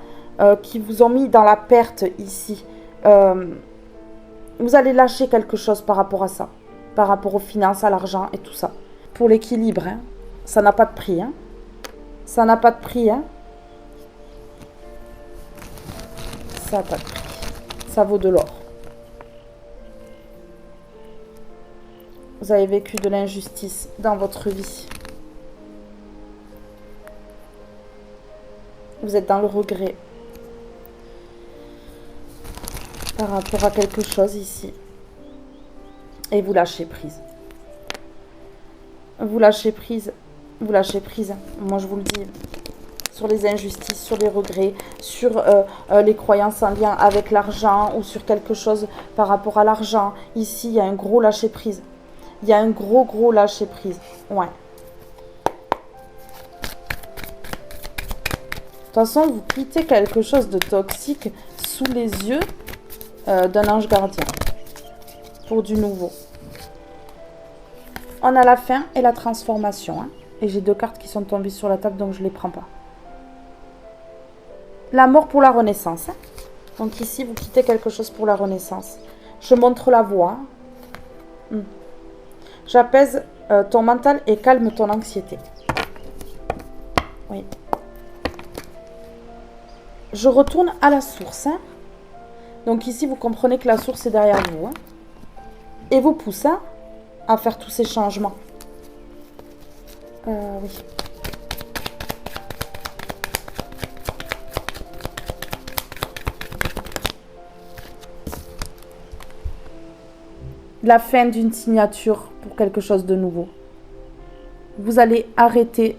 qui vous ont mis dans la perte ici. Vous allez lâcher quelque chose par rapport à ça, par rapport aux finances, à l'argent et tout ça. Pour l'équilibre, hein. Ça n'a pas de prix. Hein. Ça n'a pas de prix. Hein. Ça n'a pas de prix. Ça vaut de l'or. Vous avez vécu de l'injustice dans votre vie. Vous êtes dans le regret. Par rapport à quelque chose ici. Et vous lâchez prise. Vous lâchez prise. Vous lâchez prise, moi je vous le dis, sur les injustices, sur les regrets, sur les croyances en lien avec l'argent ou sur quelque chose par rapport à l'argent. Ici, il y a un gros lâcher prise. Il y a un gros lâcher prise. Ouais. De toute façon, vous quittez quelque chose de toxique sous les yeux d'un ange gardien pour du nouveau. On a la fin et la transformation, hein. Et j'ai 2 cartes qui sont tombées sur la table, donc je ne les prends pas. La mort pour la renaissance. Hein. Donc ici, vous quittez quelque chose pour la renaissance. Je montre la voie. J'apaise ton mental et calme ton anxiété. Oui. Je retourne à la source. Hein. Donc ici, vous comprenez que la source est derrière vous. Hein. Et vous pousse à faire tous ces changements. Oui. La fin d'une signature pour quelque chose de nouveau. Vous allez arrêter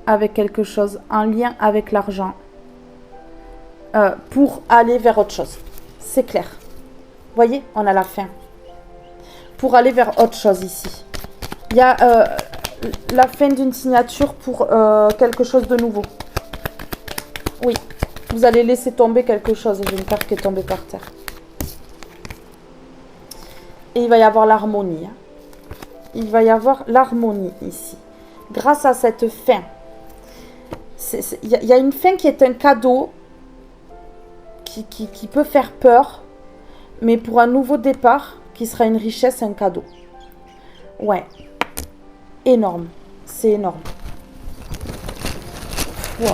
avec quelque chose en lien avec l'argent pour aller vers autre chose. C'est clair. Vous voyez, on a la fin. Pour aller vers autre chose ici. Il y a la fin d'une signature pour quelque chose de nouveau. Oui, vous allez laisser tomber quelque chose. J'ai une carte qui est tombée par terre. Et il va y avoir l'harmonie. Hein. Il va y avoir l'harmonie ici. Grâce à cette fin. Il y a une fin qui est un cadeau qui peut faire peur, mais pour un nouveau départ qui sera une richesse, un cadeau. Ouais, énorme, c'est énorme. Wow.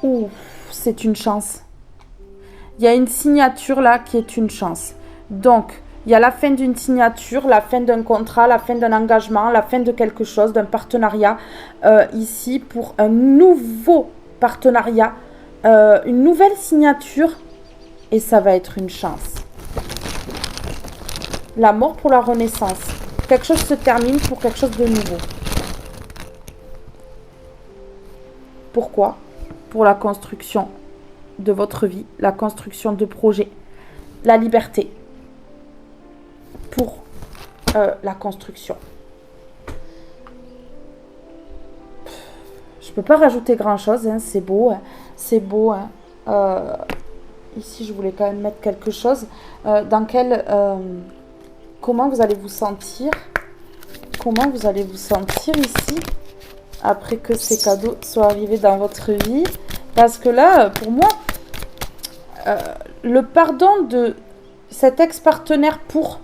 Ouh, c'est une chance. Il y a une signature là qui est une chance. Donc, il y a la fin d'une signature, la fin d'un contrat, la fin d'un engagement, la fin de quelque chose, d'un partenariat. Ici, pour un nouveau partenariat, une nouvelle signature. Et ça va être une chance. La mort pour la renaissance. Quelque chose se termine pour quelque chose de nouveau. Pourquoi ? Pour la construction de votre vie, la construction de projets, la liberté. Pour la construction. Je peux pas rajouter grand chose, hein, c'est beau, hein, c'est beau. Hein. Ici, je voulais quand même mettre quelque chose. Comment vous allez vous sentir? Comment vous allez vous sentir ici après que ces cadeaux soient arrivés dans votre vie? Parce que là, pour moi, le pardon de cet ex-partenaire pour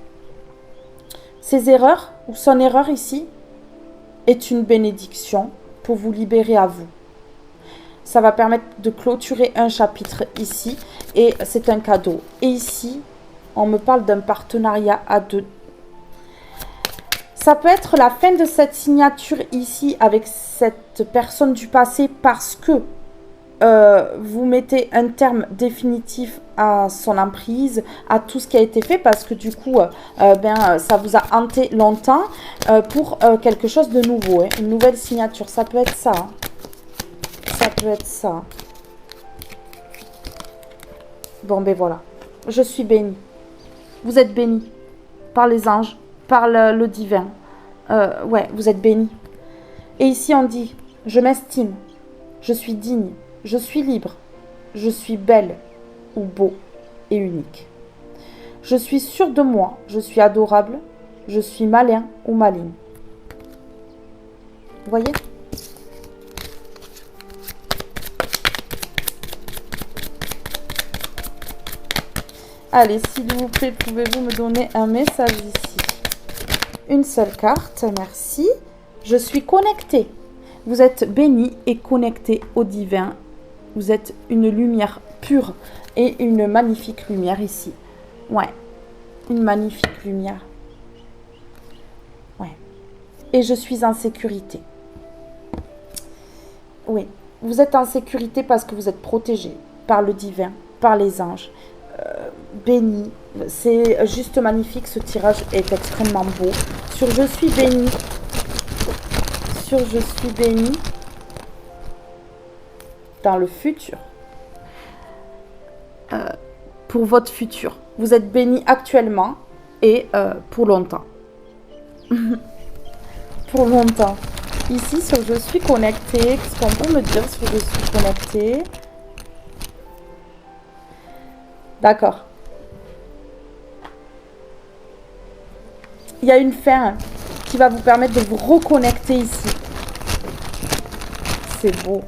ses erreurs, ou son erreur ici, est une bénédiction pour vous libérer à vous. Ça va permettre de clôturer un chapitre ici, et c'est un cadeau. Et ici, on me parle d'un partenariat à deux. Ça peut être la fin de cette signature ici avec cette personne du passé parce que vous mettez un terme définitif à son emprise, à tout ce qui a été fait, parce que du coup, ça vous a hanté longtemps pour quelque chose de nouveau, hein, une nouvelle signature. Ça peut être ça. Hein. Ça peut être ça. Bon, ben voilà. Je suis bénie. Vous êtes bénie par les anges, par le divin. Ouais, vous êtes bénie. Et ici, on dit, je m'estime, je suis digne. Je suis libre, je suis belle ou beau et unique. Je suis sûre de moi, je suis adorable, je suis malin ou maligne. Vous voyez ? Allez, s'il vous plaît, pouvez-vous me donner un message ici? Une seule carte, merci. Je suis connectée. Vous êtes béni et connecté au divin. Vous êtes une lumière pure et une magnifique lumière ici. Ouais, une magnifique lumière. Ouais. Et je suis en sécurité. Oui, vous êtes en sécurité parce que vous êtes protégé par le divin, par les anges. Béni. C'est juste magnifique. Ce tirage est extrêmement beau. Sur je suis béni. Sur je suis béni. Dans le futur. Pour votre futur. Vous êtes béni actuellement et pour longtemps. Pour longtemps. Ici, sur je suis connecté. Qu'est-ce qu'on peut me dire sur je suis connecté? D'accord. Il y a une fin qui va vous permettre de vous reconnecter ici. C'est beau.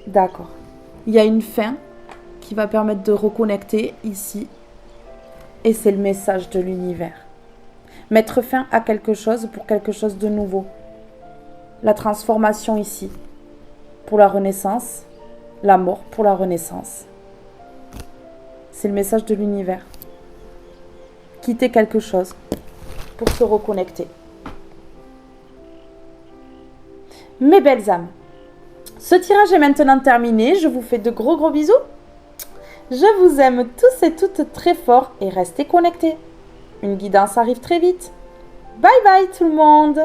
D'accord. Il y a une fin qui va permettre de reconnecter ici. Et c'est le message de l'univers. Mettre fin à quelque chose pour quelque chose de nouveau. La transformation ici. Pour la renaissance. La mort pour la renaissance. C'est le message de l'univers. Quitter quelque chose pour se reconnecter. Mes belles âmes. Ce tirage est maintenant terminé. Je vous fais de gros bisous. Je vous aime tous et toutes très fort et restez connectés. Une guidance arrive très vite. Bye bye tout le monde.